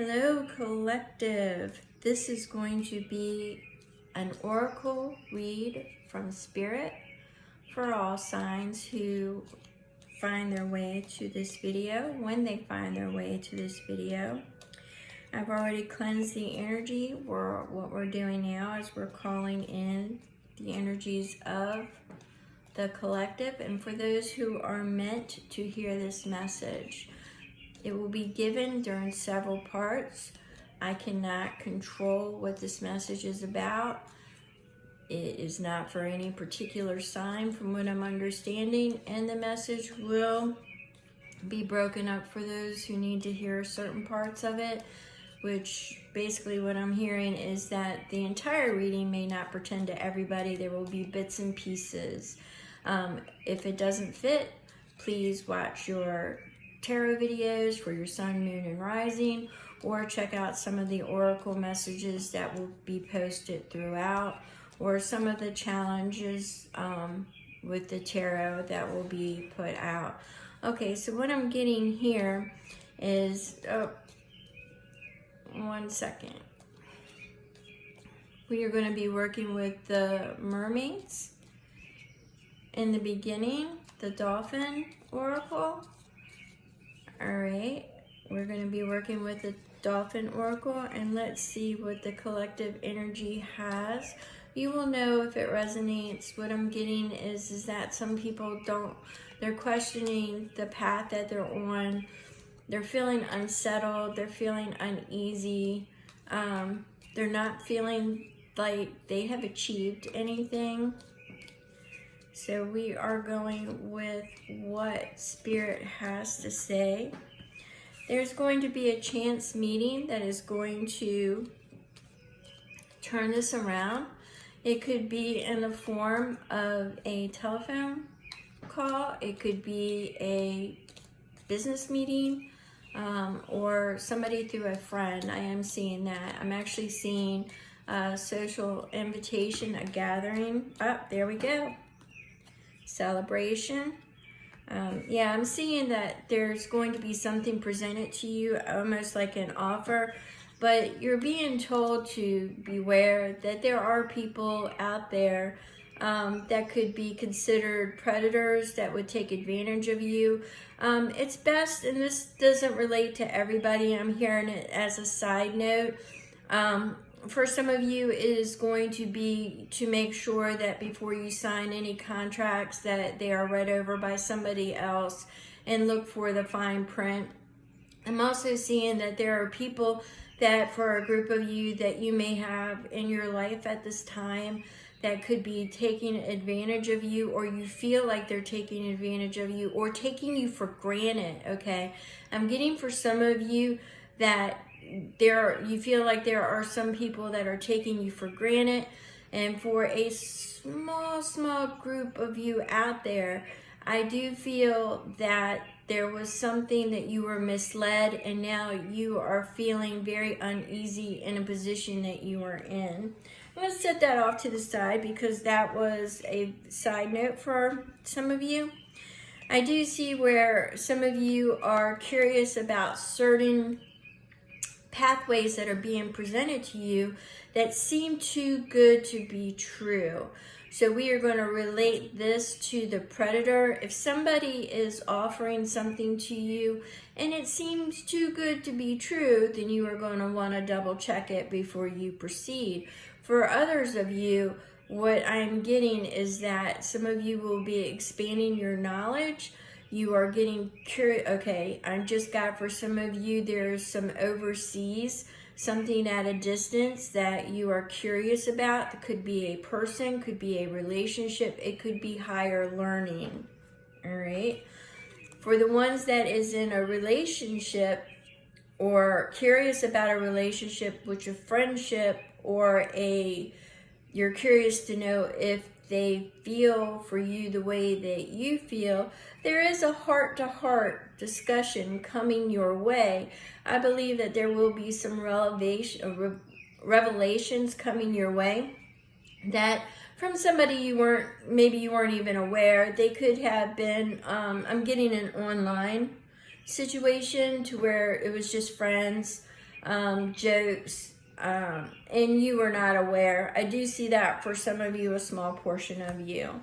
Hello, collective. This is going to be an oracle read from Spirit for all signs who find their way to this video, when they find their way to this video. I've already cleansed the energy. What we're doing now is we're calling in the energies of the collective, and for those who are meant to hear this message. It will be given during several parts. I cannot control what this message is about. It is not for any particular sign from what I'm understanding, and the message will be broken up for those who need to hear certain parts of it, which basically what I'm hearing is that the entire reading may not pertain to everybody. There will be bits and pieces. If it doesn't fit, please watch your tarot videos for your sun, moon, and rising, or check out some of the oracle messages that will be posted throughout, or some of the challenges with the tarot that will be put out. Okay, so what I'm getting here is, one second. We are going to be working with the mermaids in the beginning, the dolphin oracle. All right, we're going to be working with the dolphin oracle, and let's see what the collective energy has. You will know if it resonates. What I'm getting is that some people they're questioning the path that they're on. They're feeling unsettled. They're feeling uneasy. They're not feeling like they have achieved anything. So we are going with what Spirit has to say. There's going to be a chance meeting that is going to turn this around. It could be in the form of a telephone call. It could be a business meeting, or somebody through a friend. I am seeing that. I'm actually seeing a social invitation, a gathering. Oh, there we go. Celebration. Yeah, I'm seeing that there's going to be something presented to you, almost like an offer, but you're being told to beware that there are people out there that could be considered predators that would take advantage of you. It's best, and this doesn't relate to everybody, I'm hearing it as a side note. For some of you, it is going to be to make sure that before you sign any contracts that they are read over by somebody else, and look for the fine print. I'm also seeing that there are people that, for a group of you that you may have in your life at this time, that could be taking advantage of you, or you feel like they're taking advantage of you, or taking you for granted, okay? I'm getting for some of you that you feel like there are some people that are taking you for granted, and for a small group of you out there, I do feel that there was something that you were misled, and now you are feeling very uneasy in a position that you are in. I'm going to set that off to the side because that was a side note for some of you. I do see where some of you are curious about certain pathways that are being presented to you that seem too good to be true. So we are going to relate this to the predator. If somebody is offering something to you and it seems too good to be true, then you are going to want to double check it before you proceed. For others of you, what I'm getting is that some of you will be expanding your knowledge. You are getting curious. Okay, I just got for some of you, there's some overseas, something at a distance that you are curious about. It could be a person, could be a relationship, it could be higher learning. All right. For the ones that is in a relationship, or curious about a relationship, which a friendship, or you're curious to know if they feel for you the way that you feel, there is a heart-to-heart discussion coming your way. I believe that there will be some revelations coming your way that from somebody maybe you weren't even aware. They could have been, I'm getting an online situation to where it was just friends. jokes, and you are not aware. I do see that for some of you, a small portion of you.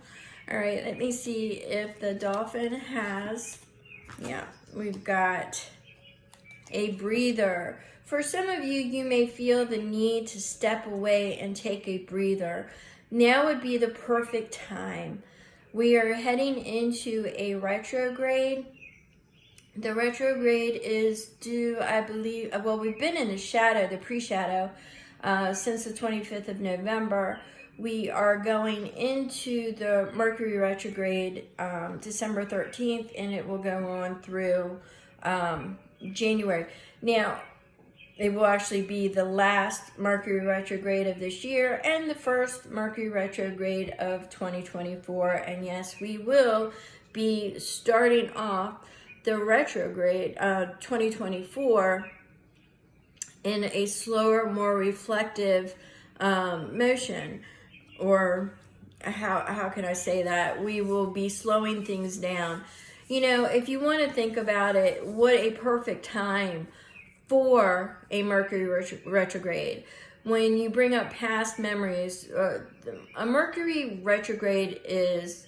All right, let me see if the dolphin has, yeah, we've got a breather. For some of you, you may feel the need to step away and take a breather. Now would be the perfect time. We are heading into a retrograde. The retrograde is due, I believe, well, we've been in the shadow, the pre-shadow, since the 25th of November. We are going into the Mercury retrograde December 13th, and it will go on through January. Now, it will actually be the last Mercury retrograde of this year and the first Mercury retrograde of 2024. And yes, we will be starting off the retrograde 2024 in a slower, more reflective motion. Or how can I say that? We will be slowing things down. You know, if you want to think about it, what a perfect time for a Mercury retrograde. When you bring up past memories, a Mercury retrograde is,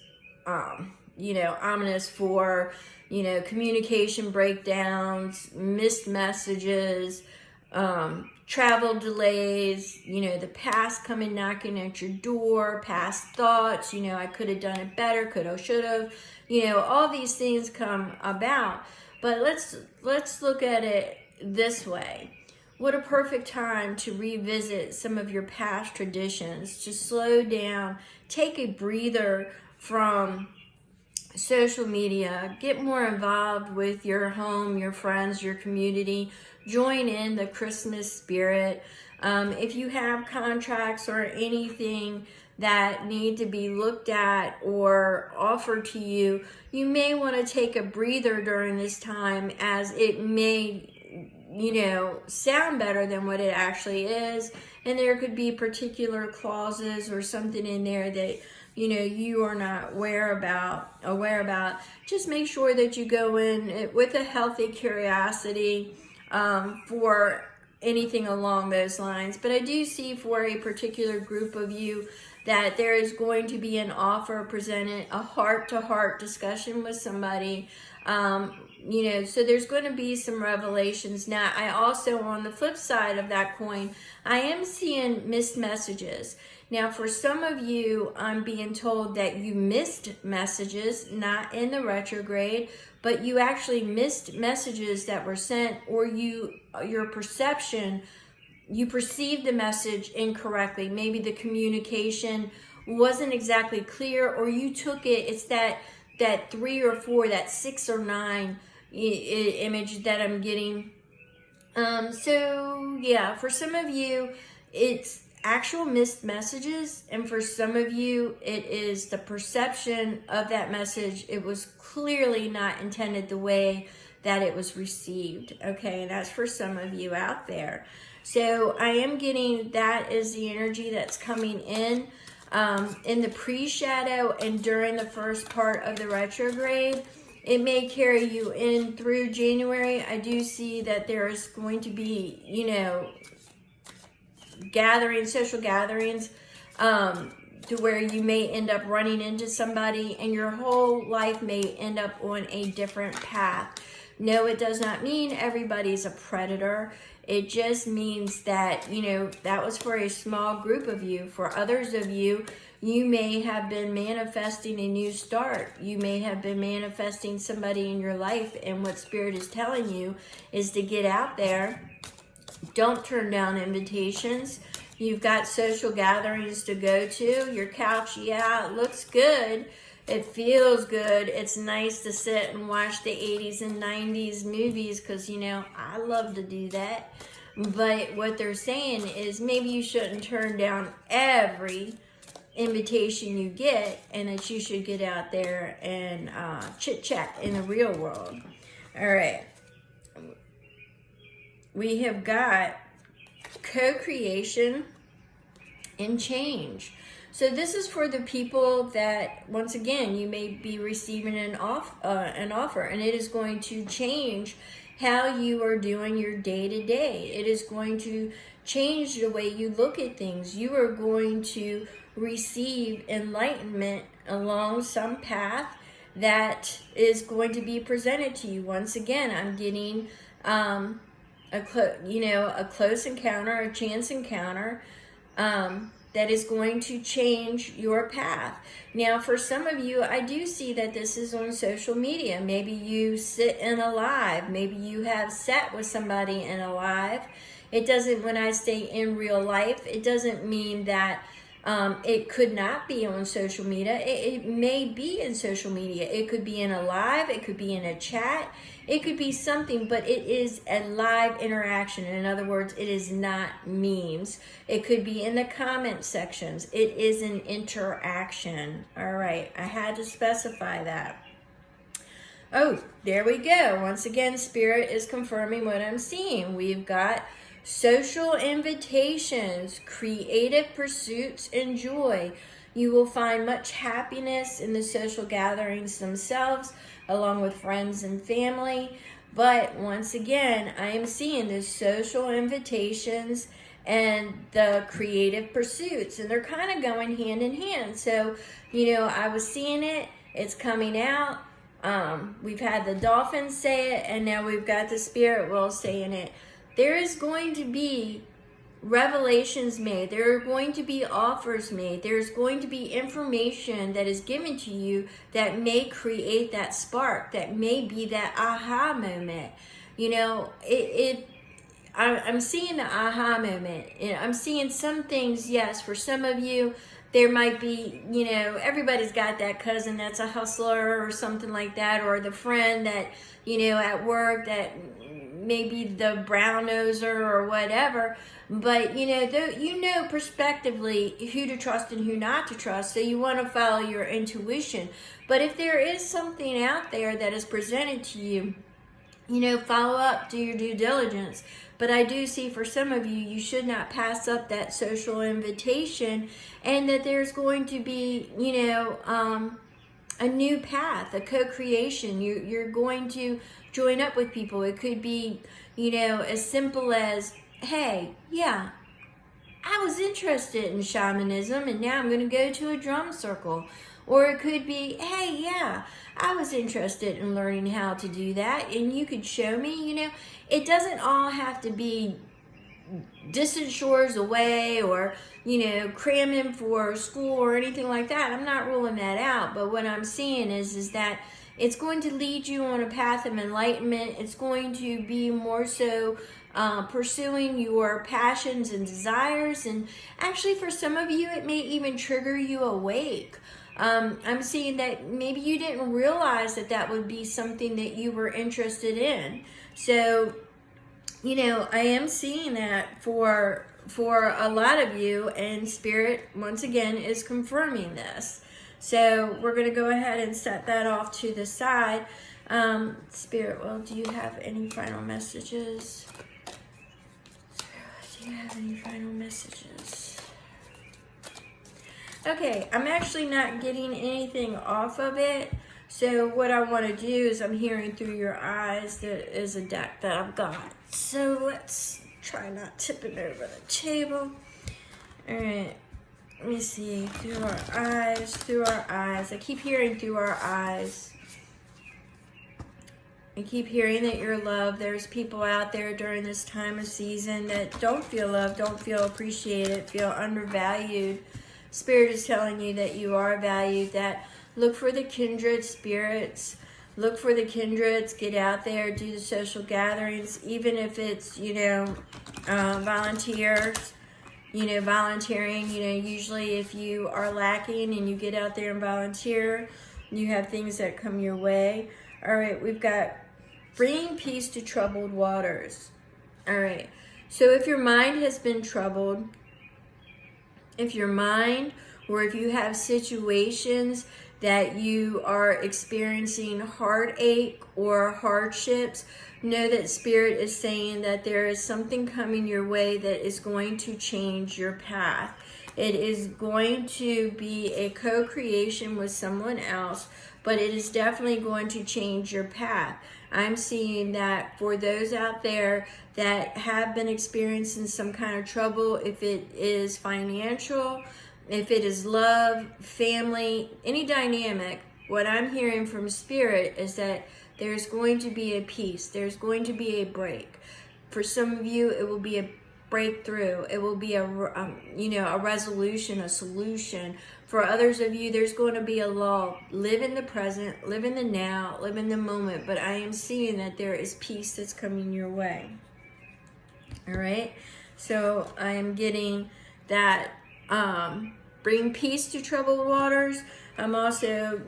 you know, ominous for, you know, communication breakdowns, missed messages, travel delays, you know, the past coming knocking at your door, past thoughts, you know, I could have done it better, could have, should have, you know, all these things come about. But let's look at it this way. What a perfect time to revisit some of your past traditions, to slow down, take a breather from social media, get more involved with your home, your friends, your community, join in the Christmas spirit. If you have contracts or anything that need to be looked at or offered to you, you may want to take a breather during this time, as it may, you know, sound better than what it actually is. And there could be particular clauses or something in there that, you know, you are not aware about. Just make sure that you go in with a healthy curiosity for anything along those lines. But I do see for a particular group of you that there is going to be an offer presented, a heart-to-heart discussion with somebody. You know, so there's going to be some revelations. Now, I also, on the flip side of that coin, I am seeing missed messages. Now, for some of you, I'm being told that you missed messages, not in the retrograde, but you actually missed messages that were sent, or your perception, you perceived the message incorrectly. Maybe the communication wasn't exactly clear, or you took it, it's that 3 or 4, that 6 or 9 image that I'm getting. So yeah, for some of you, it's actual missed messages, and for some of you, it is the perception of that message. It was clearly not intended the way that it was received. Okay, and that's for some of you out there. So I am getting that is the energy that's coming in the pre-shadow and during the first part of the retrograde. It may carry you in through January. I do see that there is going to be, you know, social gatherings, to where you may end up running into somebody and your whole life may end up on a different path. No, it does not mean everybody's a predator. It just means that, you know, that was for a small group of you. For others of you, you may have been manifesting a new start. You may have been manifesting somebody in your life, and what Spirit is telling you is to get out there. Don't turn down invitations. You've got social gatherings to go to. Your couch, yeah, it looks good. It feels good. It's nice to sit and watch the 80s and 90s movies because, you know, I love to do that. But what they're saying is maybe you shouldn't turn down every invitation you get, and that you should get out there and chit-chat in the real world. All right. We have got co-creation and change. So this is for the people that, once again, you may be receiving an offer, and it is going to change how you are doing your day-to-day. It is going to change the way you look at things. You are going to receive enlightenment along some path that is going to be presented to you. Once again, I'm getting a close encounter, a chance encounter that is going to change your path. Now, for some of you, I do see that this is on social media. Maybe you sit in a live. Maybe you have sat with somebody in a live. It doesn't, when I say in real life, it doesn't mean that it could not be on social media. It may be in social media. It could be in a live. It could be in a chat. It could be something, but it is a live interaction. In other words, it is not memes. It could be in the comment sections. It is an interaction. All right, I had to specify that. Oh, there we go. Once again, Spirit is confirming what I'm seeing. We've got social invitations, creative pursuits, and joy. You will find much happiness in the social gatherings themselves, along with friends and family. But once again, I am seeing the social invitations and the creative pursuits, and they're kind of going hand in hand. So, I was seeing it, it's coming out. We've had the dolphins say it, and now we've got the spirit world saying it. There is going to be revelations made. There are going to be offers made. There's going to be information that is given to you that may create that spark, that may be that aha moment. I'm seeing the aha moment. I'm seeing some things, yes, for some of you, there might be, everybody's got that cousin that's a hustler or something like that, or the friend that, at work that maybe the brown noser or whatever. But, prospectively who to trust and who not to trust. So you want to follow your intuition. But if there is something out there that is presented to you, follow up, do your due diligence. But I do see for some of you, you should not pass up that social invitation, and that there's going to be, a new path, a co-creation. You're going to join up with people. It could be, as simple as, hey, yeah, I was interested in shamanism and now I'm going to go to a drum circle. Or it could be, hey, yeah, I was interested in learning how to do that and you could show me. It doesn't all have to be distant shores away or, cramming for school or anything like that. I'm not ruling that out. But what I'm seeing is that it's going to lead you on a path of enlightenment. It's going to be more so pursuing your passions and desires. And actually, for some of you, it may even trigger you awake. I'm seeing that maybe you didn't realize that would be something that you were interested in. So, I am seeing that for a lot of you, and Spirit, once again, is confirming this. So we're going to go ahead and set that off to the side. Spirit, well, do you have any final messages? Do you have any final messages? Okay, I'm actually not getting anything off of it. So what I want to do is I'm hearing through your eyes. There is a deck that I've got. So let's try not tipping over the table. All right. Let me see. Through our eyes. I keep hearing through our eyes. I keep hearing that you're loved. There's people out there during this time of season that don't feel loved, don't feel appreciated, feel undervalued. Spirit is telling you that you are valued, that look for the kindred spirits. Look for the kindreds. Get out there, do the social gatherings, even if it's, volunteers. Volunteering, usually if you are lacking and you get out there and volunteer, you have things that come your way. All right, we've got bringing peace to troubled waters. All right, so if your mind has been troubled, if your mind or if you have situations that you are experiencing heartache or hardships, know that Spirit is saying that there is something coming your way that is going to change your path. It is going to be a co-creation with someone else, but it is definitely going to change your path. I'm seeing that for those out there that have been experiencing some kind of trouble, if it is financial, if it is love, family, any dynamic, what I'm hearing from Spirit is that there's going to be a peace. There's going to be a break. For some of you, it will be a breakthrough. It will be a resolution, a solution. For others of you, there's going to be a lull. Live in the present, live in the now, live in the moment. But I am seeing that there is peace that's coming your way. All right. So I am getting that bring peace to troubled waters. I'm also,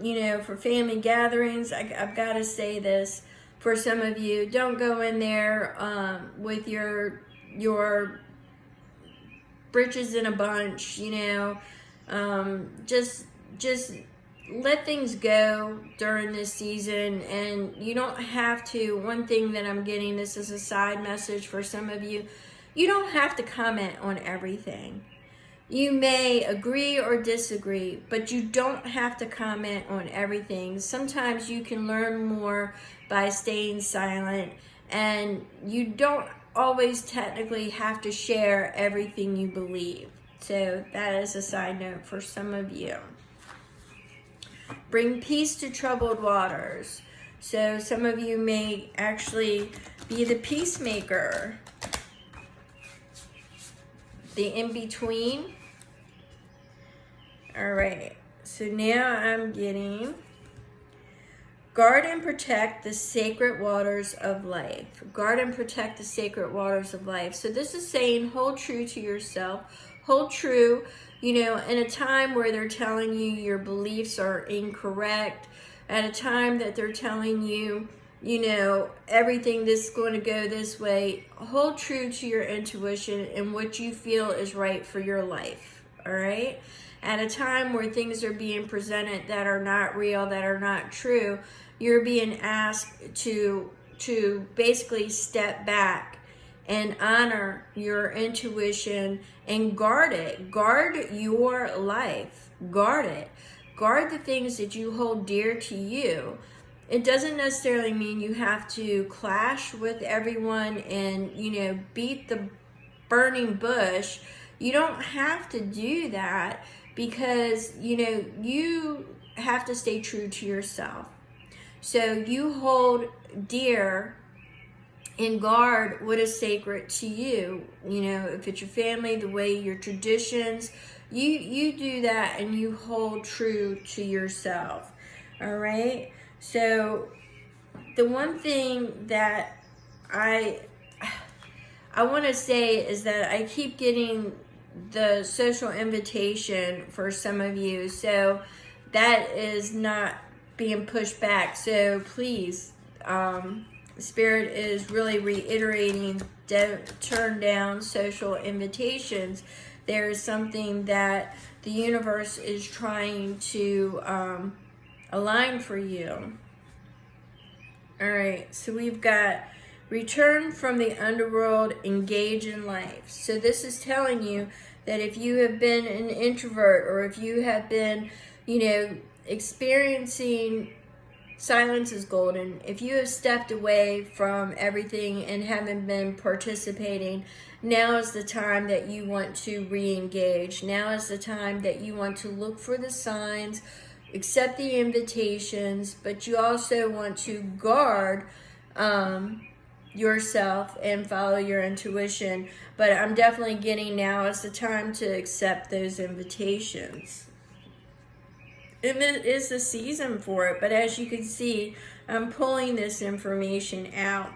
for family gatherings, I've got to say this for some of you, don't go in there with your britches in a bunch, just let things go during this season. And you don't have to, one thing that I'm getting, this is a side message for some of you, you don't have to comment on everything. You may agree or disagree, but you don't have to comment on everything. Sometimes you can learn more by staying silent, and you don't always technically have to share everything you believe. So that is a side note for some of you. Bring peace to troubled waters. So some of you may actually be the peacemaker. The in-between. All right, so now I'm getting guard and protect the sacred waters of life. Guard and protect the sacred waters of life. So this is saying hold true to yourself. Hold true, in a time where they're telling you your beliefs are incorrect, at a time that they're telling you, everything this is going to go this way. Hold true to your intuition and what you feel is right for your life, all right? At a time where things are being presented that are not real, that are not true, you're being asked to basically step back and honor your intuition and guard it. Guard your life. Guard it. Guard the things that you hold dear to you. It doesn't necessarily mean you have to clash with everyone and, beat the burning bush. You don't have to do that because, you have to stay true to yourself. So you hold dear and guard what is sacred to you. If it's your family, the way your traditions, you do that and you hold true to yourself. All right. So the one thing that I want to say is that I keep getting the social invitation for some of you. So that is not being pushed back. So please, Spirit is really reiterating, don't turn down social invitations. There is something that the universe is trying to align for you. All right, so we've got return from the underworld, engage in life. So this is telling you that if you have been an introvert, or if you have been, experiencing silence is golden, if you have stepped away from everything and haven't been participating, now is the time that you want to re-engage. Now is the time that you want to look for the signs, accept the invitations, but you also want to guard yourself and follow your intuition. But I'm definitely getting now is the time to accept those invitations. And it is the season for it, but as you can see, I'm pulling this information out.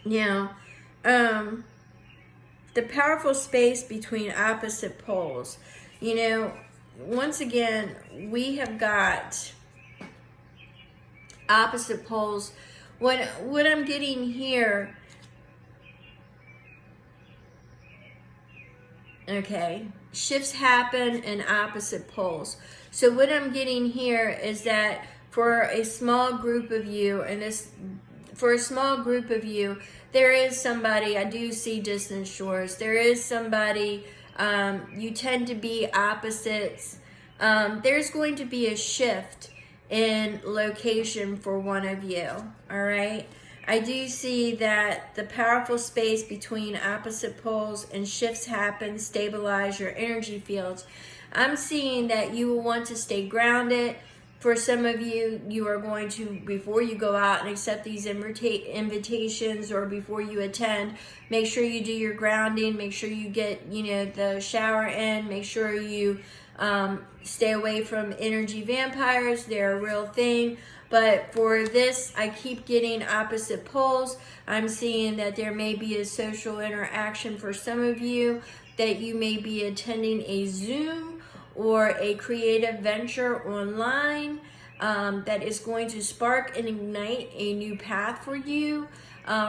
Now, the powerful space between opposite poles. Once again, we have got opposite poles. What I'm getting here, okay, shifts happen in opposite poles. So what I'm getting here is that for a small group of you, there is somebody, I do see distant shores, there is somebody, you tend to be opposites. There's going to be a shift in location for one of you, all right? I do see that the powerful space between opposite poles and shifts happen, stabilize your energy fields. I'm seeing that you will want to stay grounded. For some of you, you are going to, before you go out and accept these invitations or before you attend, make sure you do your grounding, make sure you get, the shower in, make sure you stay away from energy vampires. They're a real thing. But for this, I keep getting opposite poles. I'm seeing that there may be a social interaction for some of you, that you may be attending a Zoom or a creative venture online that is going to spark and ignite a new path for you.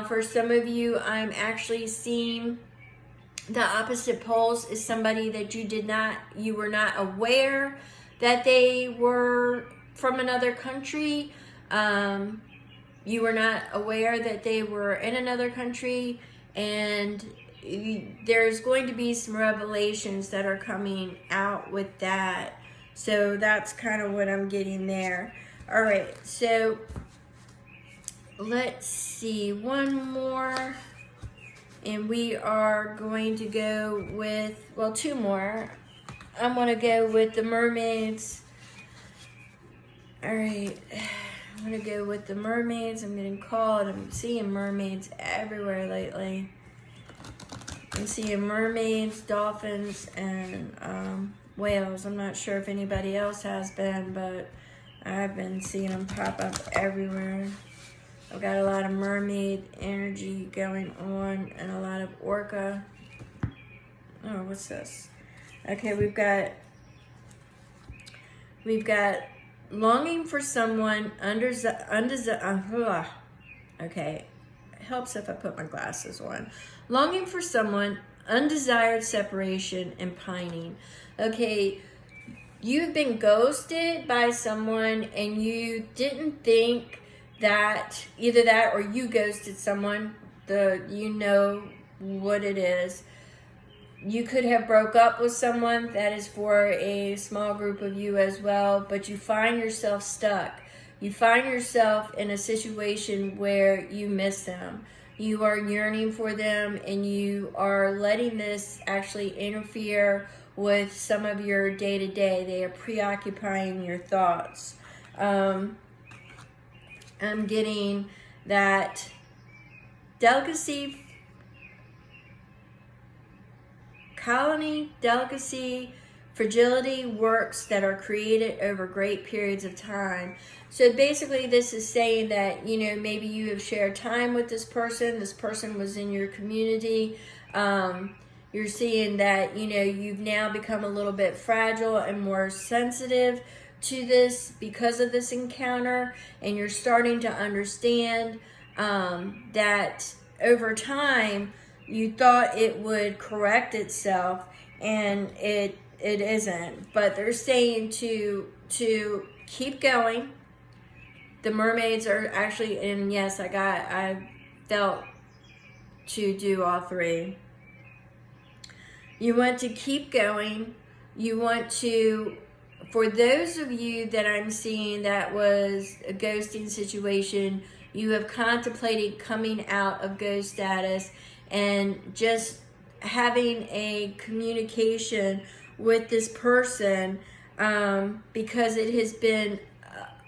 For some of you, I'm actually seeing the opposite poles is somebody that you were not aware that they were from another country. You were not aware that they were in another country, and there's going to be some revelations that are coming out with that. So that's kind of what I'm getting there. All right, so let's see one more. And we are going to go with, well, two more. I'm going to go with the mermaids. All right. I'm going to go with the mermaids. I'm getting called. I'm seeing mermaids everywhere lately. I'm seeing mermaids, dolphins, and whales. I'm not sure if anybody else has been, but I've been seeing them pop up everywhere. I've got a lot of mermaid energy going on and a lot of orca. Oh, what's this? Okay, we've got longing for someone okay, helps if I put my glasses on. Longing for someone, undesired separation, and pining. Okay, you've been ghosted by someone and you didn't think that either that or you ghosted someone, you know what it is. You could have broke up with someone. That is for a small group of you as well, but you find yourself stuck. You find yourself in a situation where you miss them. You are yearning for them, and you are letting this actually interfere with some of your day-to-day. They are preoccupying your thoughts. I'm getting that delicacy, fragility works that are created over great periods of time. So basically this is saying that, maybe you have shared time with this person was in your community. You're seeing that, you've now become a little bit fragile and more sensitive to this because of this encounter, and you're starting to understand that over time you thought it would correct itself, and it isn't. But they're saying to keep going. The mermaids are actually, and yes, I felt to do all three. You want to keep going. You want to, for those of you that I'm seeing that was a ghosting situation, you have contemplated coming out of ghost status and just having a communication with this person, because it has been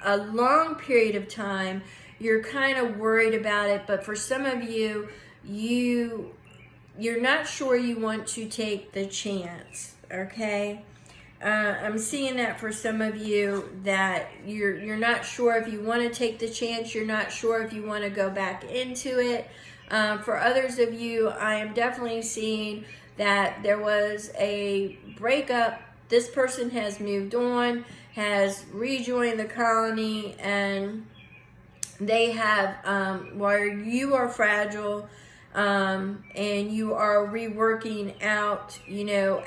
a long period of time. You're kind of worried about it, but for some of you, you're not sure you want to take the chance, okay? I'm seeing that for some of you, that you're not sure if you want to take the chance. You're not sure if you want to go back into it. For others of you, I am definitely seeing that there was a breakup. This person has moved on, has rejoined the colony, and they have, while you are fragile, and you are reworking out,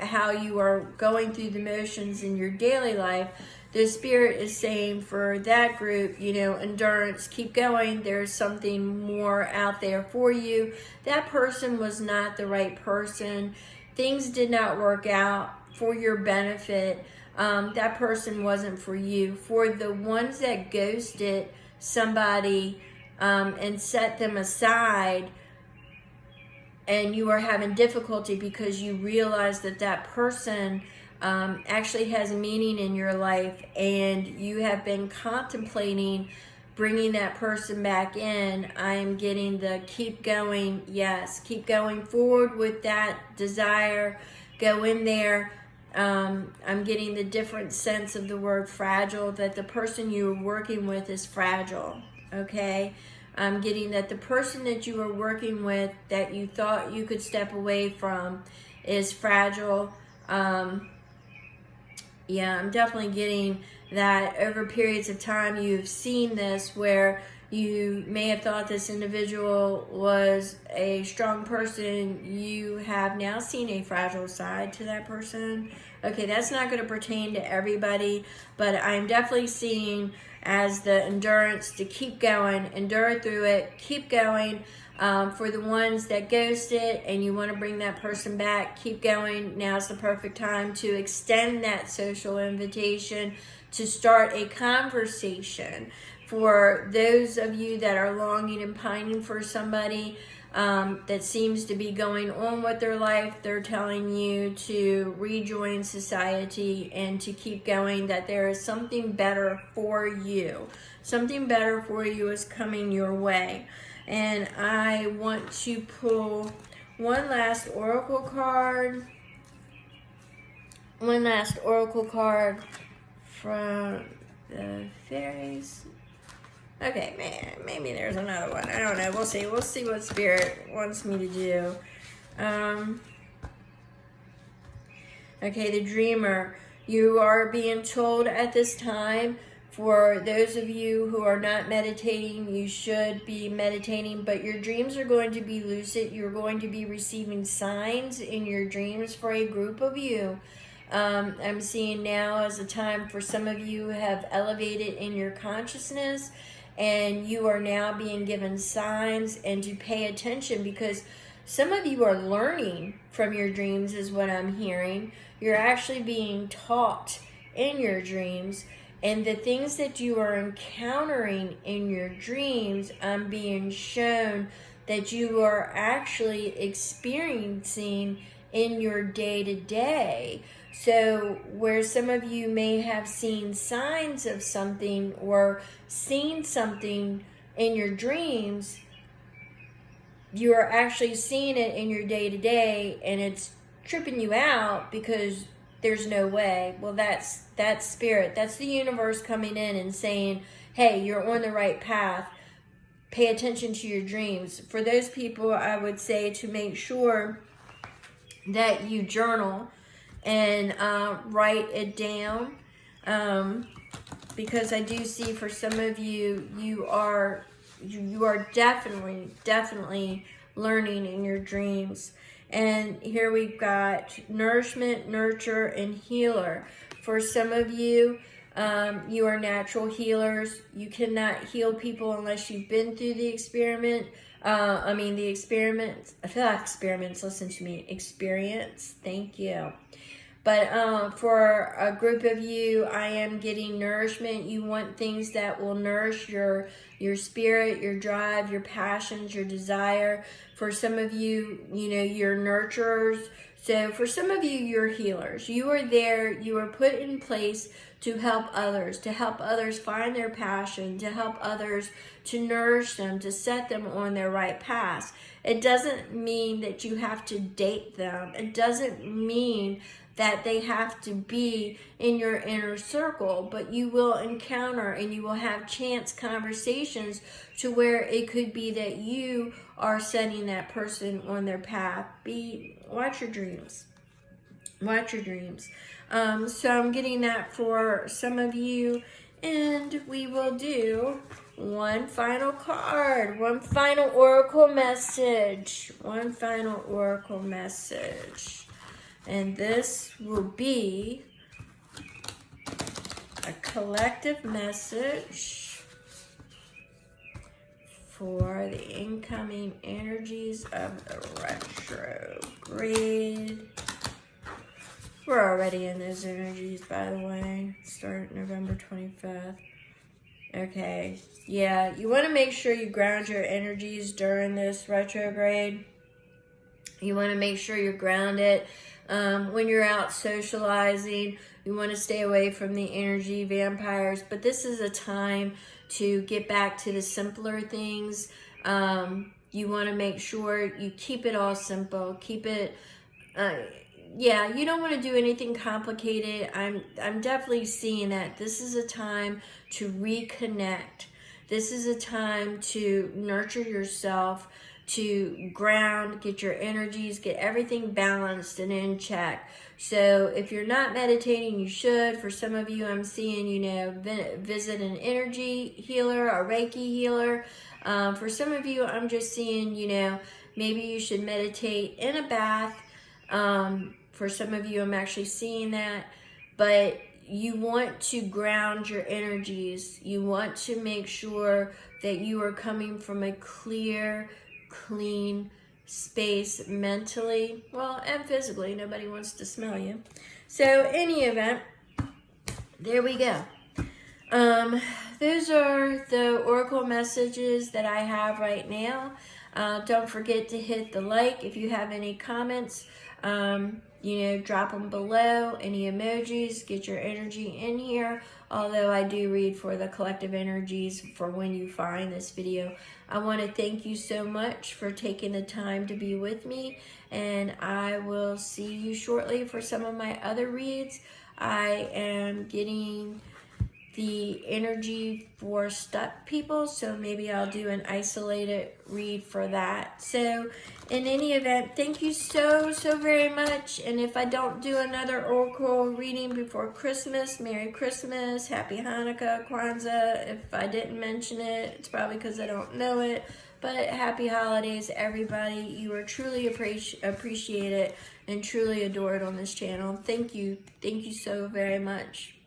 how you are going through the motions in your daily life, the spirit is saying for that group, endurance, keep going. There's something more out there for you. That person was not the right person. Things did not work out for your benefit. that person wasn't for you. For the ones that ghosted somebody and set them aside, and you are having difficulty because you realize that that person actually has meaning in your life, and you have been contemplating bringing that person back in. I am getting the keep going. Yes, keep going forward with that desire. Go in there. I'm getting the different sense of the word fragile, that the person you're working with is fragile. Okay, I'm getting that the person that you are working with, that you thought you could step away from, is fragile. Yeah, I'm definitely getting that over periods of time you've seen this, where you may have thought this individual was a strong person. You have now seen a fragile side to that person. Okay, that's not going to pertain to everybody, but I'm definitely seeing as the endurance to keep going, endure through it, keep going. For the ones that ghosted and you want to bring that person back, keep going. Now's the perfect time to extend that social invitation, to start a conversation. For those of you that are longing and pining for somebody that seems to be going on with their life, they're telling you to rejoin society and to keep going, that there is something better for you. Something better for you is coming your way. And I want to pull one last oracle card. One last oracle card from the fairies. Okay, man, maybe there's another one. I don't know. We'll see. We'll see what Spirit wants me to do. Okay, the Dreamer. You are being told at this time, for those of you who are not meditating, you should be meditating, but your dreams are going to be lucid. You're going to be receiving signs in your dreams for a group of you. I'm seeing now as a time for some of you who have elevated in your consciousness, and you are now being given signs, and to pay attention, because some of you are learning from your dreams is what I'm hearing. You're actually being taught in your dreams, and the things that you are encountering in your dreams, I'm being shown that you are actually experiencing in your day-to-day. So where some of you may have seen signs of something or seen something in your dreams, you are actually seeing it in your day-to-day, and it's tripping you out because there's no way. Well, that's Spirit. That's the universe coming in and saying, hey, you're on the right path. Pay attention to your dreams. For those people, I would say to make sure that you journal and write it down, because I do see for some of you, you are definitely learning in your dreams. And here we've got nourishment, nurture, and healer. For some of you, you are natural healers. You cannot heal people unless you've been through the experiment. The experiments. I feel like experiments. Listen to me. Experience. Thank you. But for a group of you, I am getting nourishment. You want things that will nourish your spirit, your drive, your passions, your desire. For some of you, you're nurturers. So for some of you, you're healers. You are there. You are put in place to help others find their passion, to help others, to nourish them, to set them on their right path. It doesn't mean that you have to date them. It doesn't mean that they have to be in your inner circle, but you will encounter and you will have chance conversations to where it could be that you are setting that person on their path. Watch your dreams. Watch your dreams. So I'm getting that for some of you, and we will do one final card, one final oracle message, and this will be a collective message for the incoming energies of the retrograde. We're already in those energies, by the way. Start November 25th. Okay. Yeah, you want to make sure you ground your energies during this retrograde. You want to make sure you're grounded. When you're out socializing, you want to stay away from the energy vampires. But this is a time to get back to the simpler things. You want to make sure you keep it all simple. Keep it... yeah, you don't want to do anything complicated. I'm definitely seeing that. This is a time to reconnect. This is a time to nurture yourself, to ground, get your energies, get everything balanced and in check. So if you're not meditating, you should. For some of you, I'm seeing, you know, visit an energy healer, a Reiki healer. For some of you, I'm just seeing, you know, maybe you should meditate in a bath. For some of you, I'm actually seeing that. But you want to ground your energies. You want to make sure that you are coming from a clear, clean space mentally, well, and physically. Nobody wants to smell you. So, any event, there we go. Those are the oracle messages that I have right now. Don't forget to hit the like. If you have any comments, you know, drop them below. Any emojis, get your energy in here. Although I do read for the collective energies for when you find this video. I want to thank you so much for taking the time to be with me. And I will see you shortly for some of my other reads. I am getting the energy for stuck people, so maybe I'll do an isolated read for that. So in any event, thank you so very much. And if I don't do another oracle reading before Christmas, Merry Christmas, Happy Hanukkah, Kwanzaa. If I didn't mention it, it's probably because I don't know it. But happy holidays, everybody. You are truly appreciated and truly adored on this channel. Thank you so very much.